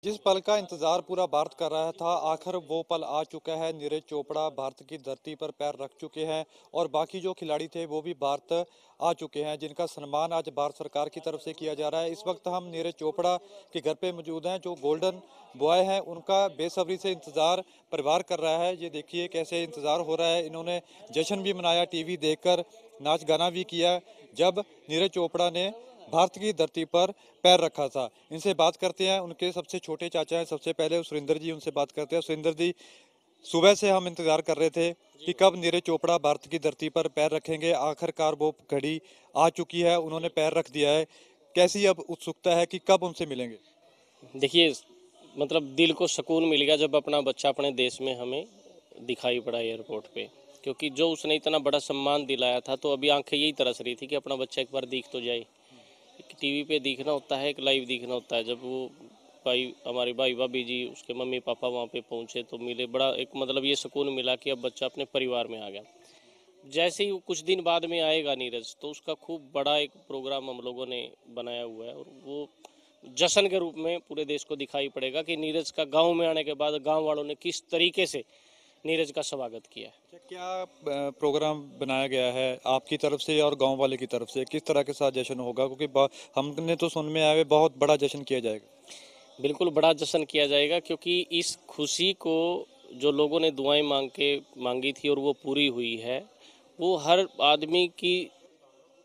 जिस पल का इंतजार पूरा भारत कर रहा था, आखिर वो पल आ चुका है। नीरज चोपड़ा भारत की धरती पर पैर रख चुके हैं और बाकी जो खिलाड़ी थे वो भी भारत आ चुके हैं, जिनका सम्मान आज भारत सरकार की तरफ से किया जा रहा है। इस वक्त हम नीरज चोपड़ा के घर पे मौजूद हैं। जो गोल्डन बॉय हैं उनका बेसब्री से इंतजार परिवार कर रहा है। ये देखिए कैसे इंतजार हो रहा है। इन्होंने जश्न भी मनाया, टीवी देखकर नाच गाना भी किया जब नीरज चोपड़ा ने भारत की धरती पर पैर रखा था। इनसे बात करते हैं, उनके सबसे छोटे चाचा हैं सबसे पहले सुरेंद्र जी, उनसे बात करते हैं। सुरेंद्र जी, सुबह से हम इंतजार कर रहे थे कि कब नीरज चोपड़ा भारत की धरती पर पैर रखेंगे। आखिरकार वो घड़ी आ चुकी है, उन्होंने पैर रख दिया है। कैसी अब उत्सुकता है कि कब उनसे मिलेंगे? देखिए, मतलब दिल को सुकून मिल गया जब अपना बच्चा अपने देश में हमें दिखाई पड़ा एयरपोर्ट पे। क्योंकि जो उसने इतना बड़ा सम्मान दिलाया था, तो अभी आंखें यही तरस रही थी कि अपना बच्चा एक बार दिख तो जाए। एक टीवी पे दिखना होता है, एक लाइव दिखना होता है। जब वो भाई, हमारे भाई भाभी जी, उसके मम्मी पापा वहाँ पे पहुँचे तो मिले, बड़ा एक मतलब ये सुकून मिला कि अब बच्चा अपने परिवार में आ गया। जैसे ही वो कुछ दिन बाद में आएगा नीरज, तो उसका खूब बड़ा एक प्रोग्राम हम लोगों ने बनाया हुआ है, और वो जश्न के रूप में पूरे देश को दिखाई पड़ेगा कि नीरज का गांव में आने के बाद गांव वालों ने किस तरीके से नीरज का स्वागत किया है। अच्छा, क्या प्रोग्राम बनाया गया है आपकी तरफ से और गांव वाले की तरफ से? किस तरह के साथ जश्न होगा? क्योंकि हमने तो सुन में आया है बहुत बड़ा जश्न किया जाएगा। बिल्कुल बड़ा जश्न किया जाएगा, क्योंकि इस खुशी को जो लोगों ने दुआएं मांगी थी और वो पूरी हुई है। वो हर आदमी की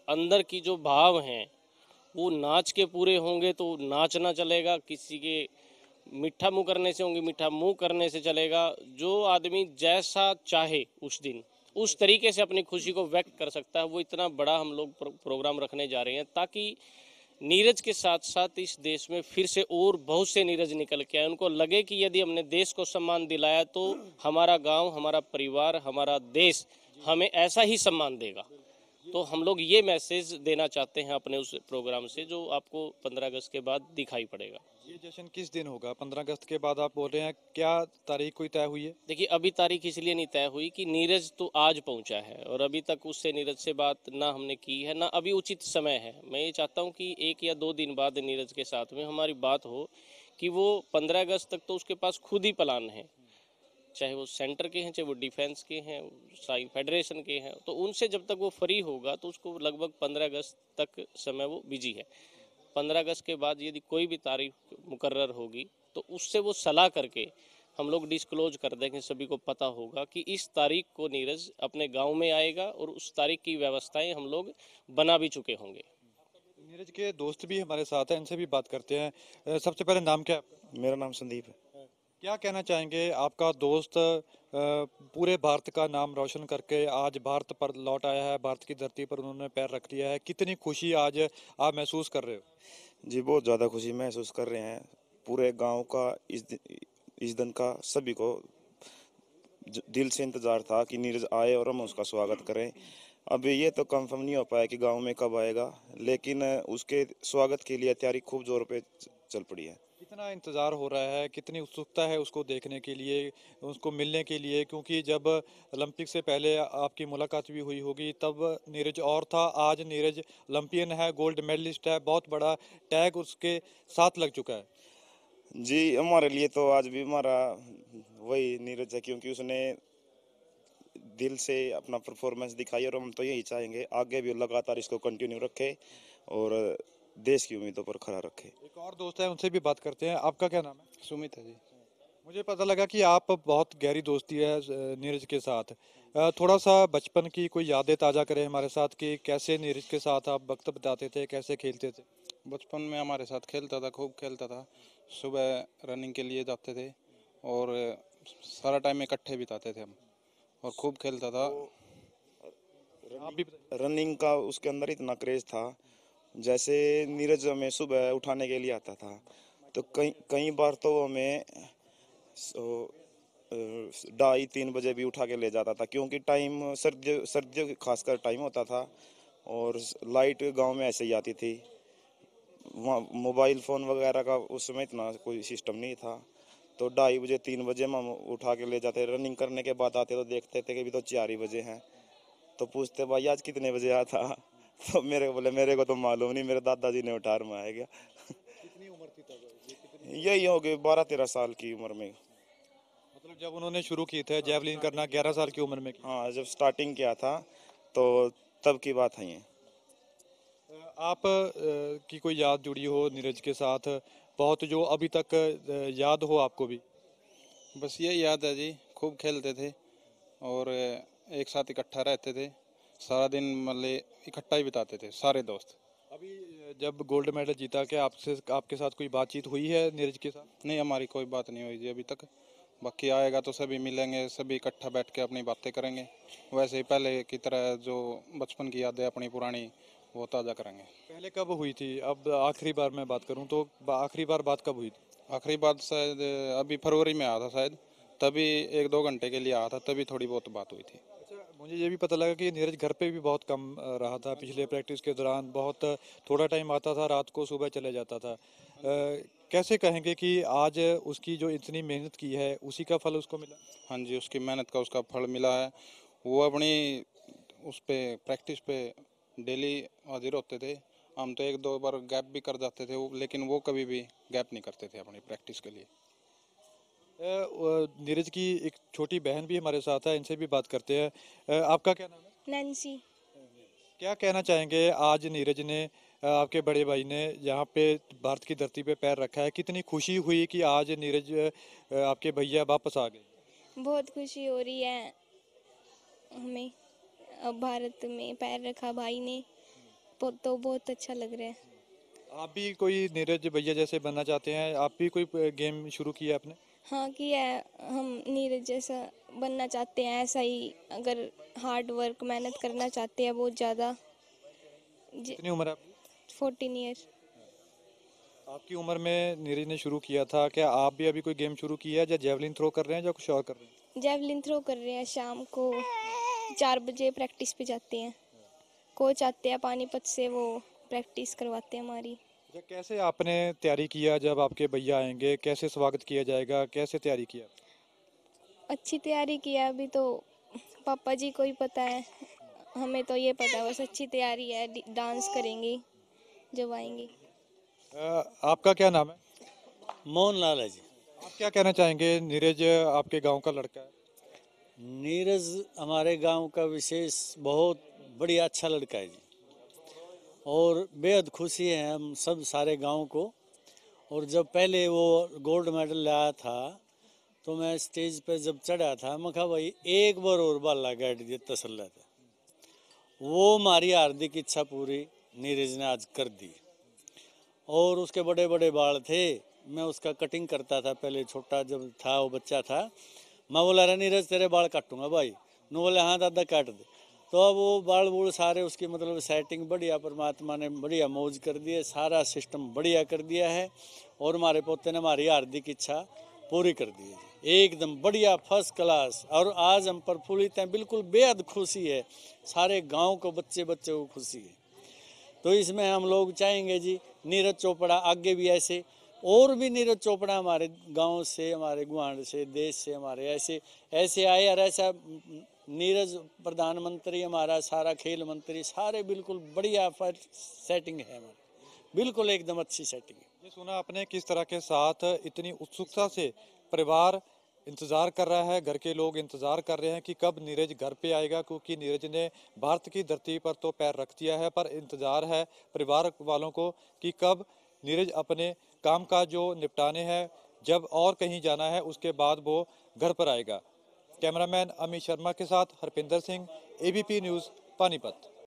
अंदर की जो भाव हैं, वो नाच के पूरे होंगे तो नाचना चलेगा, किसी के मीठा मुंह करने से होंगे, मीठा मुंह करने से चलेगा। जो आदमी जैसा चाहे उस दिन उस तरीके से अपनी खुशी को व्यक्त कर सकता है। वो इतना बड़ा हम लोग प्रोग्राम रखने जा रहे हैं, ताकि नीरज के साथ साथ इस देश में फिर से और बहुत से नीरज निकल के आए। उनको लगे कि यदि हमने देश को सम्मान दिलाया, तो हमारा गांव, हमारा परिवार, हमारा देश हमें ऐसा ही सम्मान देगा। तो हम लोग ये मैसेज देना चाहते हैं अपने उस प्रोग्राम से, जो आपको 15 अगस्त के बाद दिखाई पड़ेगा। ये जश्न किस दिन होगा? 15 अगस्त के बाद आप बोल रहे हैं, क्या तारीख कोई तय हुई है? देखिए, अभी तारीख इसलिए नहीं तय हुई कि नीरज तो आज पहुंचा है, और अभी तक उससे नीरज से बात ना हमने की है, ना अभी उचित समय है। मैं ये चाहता हूं कि 1 या 2 दिन बाद नीरज के साथ में हमारी बात हो, कि वो 15 अगस्त तक तो उसके पास खुद ही प्लान है। चाहे वो सेंटर के हैं, चाहे वो डिफेंस के हैं, साई फेडरेशन के हैं, तो उनसे जब तक वो फ्री होगा, तो उसको लगभग 15 अगस्त तक समय वो बिजी है। 15 अगस्त के बाद यदि कोई भी तारीख मुकर्रर होगी, तो उससे वो सलाह करके हम लोग डिस्क्लोज कर देंगे। सभी को पता होगा कि इस तारीख को नीरज अपने गांव में आएगा, और उस तारीख की व्यवस्थाएं हम लोग बना भी चुके होंगे। नीरज के दोस्त भी हमारे साथ हैं, इनसे भी बात करते हैं। सबसे पहले नाम क्या है आपका? मेरा नाम संदीप है। क्या कहना चाहेंगे? आपका दोस्त पूरे भारत का नाम रोशन करके आज भारत पर लौट आया है, भारत की धरती पर उन्होंने पैर रख दिया है। कितनी खुशी आज आप महसूस कर रहे हो? जी, बहुत ज़्यादा खुशी महसूस कर रहे हैं। पूरे गांव का इस दिन का सभी को दिल से इंतज़ार था कि नीरज आए और हम उसका स्वागत करें। अभी ये तो कंफर्म नहीं हो पाया कि गांव में कब आएगा, लेकिन उसके स्वागत के लिए तैयारी खूब जोर पे चल पड़ी है। कितना इंतजार हो रहा है, कितनी उत्सुकता है उसको देखने के लिए, उसको मिलने के लिए? क्योंकि जब ओलंपिक से पहले आपकी मुलाकात भी हुई होगी, तब नीरज और था। आज नीरज ओलंपियन है, गोल्ड मेडलिस्ट है, बहुत बड़ा टैग उसके साथ लग चुका है। जी, हमारे लिए तो आज भी हमारा वही नीरज है, क्योंकि उसने दिल से अपना परफॉर्मेंस दिखाई, और हम तो यही चाहेंगे आगे भी लगातार इसको कंटिन्यू रखे और देश की उम्मीदों पर खरा रखे। एक और दोस्त है, उनसे भी बात करते हैं। आपका क्या नाम है? सुमित है जी। मुझे पता लगा कि आप बहुत गहरी दोस्ती है नीरज के साथ। थोड़ा सा बचपन की कोई यादें ताज़ा करें हमारे साथ कि कैसे नीरज के साथ आप वक्त बिताते थे, कैसे खेलते थे? बचपन में हमारे साथ खेलता था, खूब खेलता था। सुबह रनिंग के लिए जाते थे, और सारा टाइम इकट्ठे बिताते थे हम, और खूब खेलता था। आप भी बताइए। रनिंग का उसके अंदर इतना क्रेज था। जैसे नीरज हमें सुबह उठाने के लिए आता था, तो कई कई बार तो हमें 2:30-3 बजे भी उठा के ले जाता था, क्योंकि टाइम सर्दियों सर्दियों खासकर टाइम होता था, और लाइट गांव में ऐसे ही आती थी। वहाँ मोबाइल फ़ोन वगैरह का उस समय इतना कोई सिस्टम नहीं था। तो 2:30-3 बजे हम उठा के ले जाते। रनिंग करने के बाद आते तो देखते थे कि अभी तो 4 ही बजे हैं। तो पूछते, भाई आज कितने बजे आया था? तो मेरे को बोले, मेरे को तो मालूम नहीं, मेरे दादाजी ने उठा मैं आ गया। कितनी उम्र थी तब? ये कितनी यही हो गए 12-13 साल की उम्र में। मतलब जब उन्होंने शुरू की थे जेवलिन करना 11 साल की उम्र में की। हाँ, जब स्टार्टिंग किया था तो तब की बात है ये। आप की कोई याद जुड़ी हो नीरज के साथ बहुत, जो अभी तक याद हो आपको भी? बस यही याद है जी, खूब खेलते थे और एक साथ इकट्ठा रहते थे, सारा दिन मतलब इकट्ठा ही बिताते थे सारे दोस्त। अभी जब गोल्ड मेडल जीता, क्या आपसे आपके साथ कोई बातचीत हुई है नीरज के साथ? नहीं, हमारी कोई बात नहीं हुई जी अभी तक। बाकी आएगा तो सभी मिलेंगे, सभी इकट्ठा बैठ के अपनी बातें करेंगे, वैसे ही पहले की तरह जो बचपन की यादें अपनी पुरानी वो ताज़ा करेंगे। पहले कब हुई थी? अब आखिरी बार मैं बात करूं तो आखिरी बार बात कब हुई थी? आखिरी बात शायद अभी फरवरी में आया था शायद, तभी 1-2 घंटे के लिए आया था, तभी थोड़ी बहुत बात हुई थी। अच्छा, मुझे ये भी पता लगा कि नीरज घर पे भी बहुत कम रहा था पिछले प्रैक्टिस के दौरान। बहुत थोड़ा टाइम आता था, रात को सुबह चले जाता था। कैसे कहेंगे कि आज उसकी जो इतनी मेहनत की है उसी का फल उसको मिला? हाँ जी, उसकी मेहनत का उसका फल मिला है। वो अपनी उस पे प्रैक्टिस पे डेली हाजिर होते थे। हम तो 1-2 बार गैप भी कर जाते थे, लेकिन वो कभी भी गैप नहीं करते थे अपनी प्रैक्टिस के लिए। नीरज की एक छोटी बहन भी हमारे साथ है, इनसे भी बात करते हैं। आपका क्या नाम है? नैन्सी। क्या कहना चाहेंगे आज नीरज ने, आपके बड़े भाई ने यहाँ पे भारत की धरती पे पैर रखा है, कितनी खुशी हुई कि आज नीरज आपके भैया वापस आ गए? बहुत खुशी हो रही है हमें, अब भारत में पैर रखा भाई ने, तो बहुत अच्छा लग रहा है। आप भी कोई नीरज भैया जैसे बनना चाहते हैं? आप भी कोई गेम शुरू किया आपने? हाँ किया है, हम नीरज जैसा बनना चाहते हैं, ऐसा ही अगर हार्ड वर्क मेहनत करना चाहते हैं बहुत ज़्यादा। कितनी उम्र है आपकी? 14 ईयर। आपकी उम्र में नीरज ने शुरू किया था, क्या आप भी अभी कोई गेम शुरू किया है, या जेवलिन थ्रो कर रहे हैं या कुछ और कर रहे हैं? जेवलिन थ्रो कर रहे हैं, शाम को 4 बजे प्रैक्टिस पे जाते हैं। कोच आते हैं पानीपत से, वो प्रैक्टिस करवाते हैं हमारी। अच्छा, कैसे आपने तैयारी किया? जब आपके भैया आएंगे कैसे स्वागत किया जाएगा, कैसे तैयारी किया? अच्छी तैयारी किया, अभी तो पापा जी को ही पता है, हमें तो ये पता है बस अच्छी तैयारी है, डांस करेंगे जब आएंगे। आपका क्या नाम है? मोहन लाल है जी। आप क्या कहना चाहेंगे? नीरज आपके गांव का लड़का है। नीरज हमारे गांव का विशेष बहुत बढ़िया अच्छा लड़का है जी, और बेहद खुशी है हम सब सारे गांव को। और जब पहले वो गोल्ड मेडल लाया था तो मैं स्टेज पर जब चढ़ा था, मैं कहा भाई एक बार और बाला गाड़ दिया तसल्ला था। वो हमारी हार्दिक इच्छा पूरी नीरज ने आज कर दी। और उसके बड़े बड़े बाल थे, मैं उसका कटिंग करता था पहले, छोटा जब था वो बच्चा था। मैं बोला रहा नीरज तेरे बाल काटूंगा भाई, नो बोले हाँ दादा काट दे। तो अब वो बाल बूल सारे उसकी मतलब सेटिंग बढ़िया, परमात्मा ने बढ़िया मौज कर दी है, सारा सिस्टम बढ़िया कर दिया है। और हमारे पोते ने हमारी हार्दिक इच्छा पूरी कर दी है, एकदम बढ़िया फर्स्ट क्लास। और आज हम प्रफुल्लित हैं, बिल्कुल बेहद खुशी है, सारे गाँव को बच्चे बच्चे को खुशी है। तो इसमें हम लोग चाहेंगे जी नीरज चोपड़ा आगे भी ऐसे, और भी नीरज चोपड़ा हमारे गांव से, हमारे गुआंढ से, देश से हमारे ऐसे ऐसे आए। और ऐसा नीरज प्रधानमंत्री हमारा, सारा खेल मंत्री, सारे बिल्कुल बढ़िया सेटिंग है हमारी, बिल्कुल एकदम अच्छी सेटिंग है। ये सुना आपने किस तरह के साथ इतनी उत्सुकता से परिवार इंतजार कर रहा है, घर के लोग इंतजार कर रहे हैं कि कब नीरज घर पे आएगा, क्योंकि नीरज ने भारत की धरती पर तो पैर रख दिया है, पर इंतजार है परिवार वालों को कि कब नीरज अपने काम काज जो निपटाने हैं, जब और कहीं जाना है उसके बाद वो घर पर आएगा। कैमरामैन अमित शर्मा के साथ हरपिंदर सिंह, एबीपी न्यूज़, पानीपत।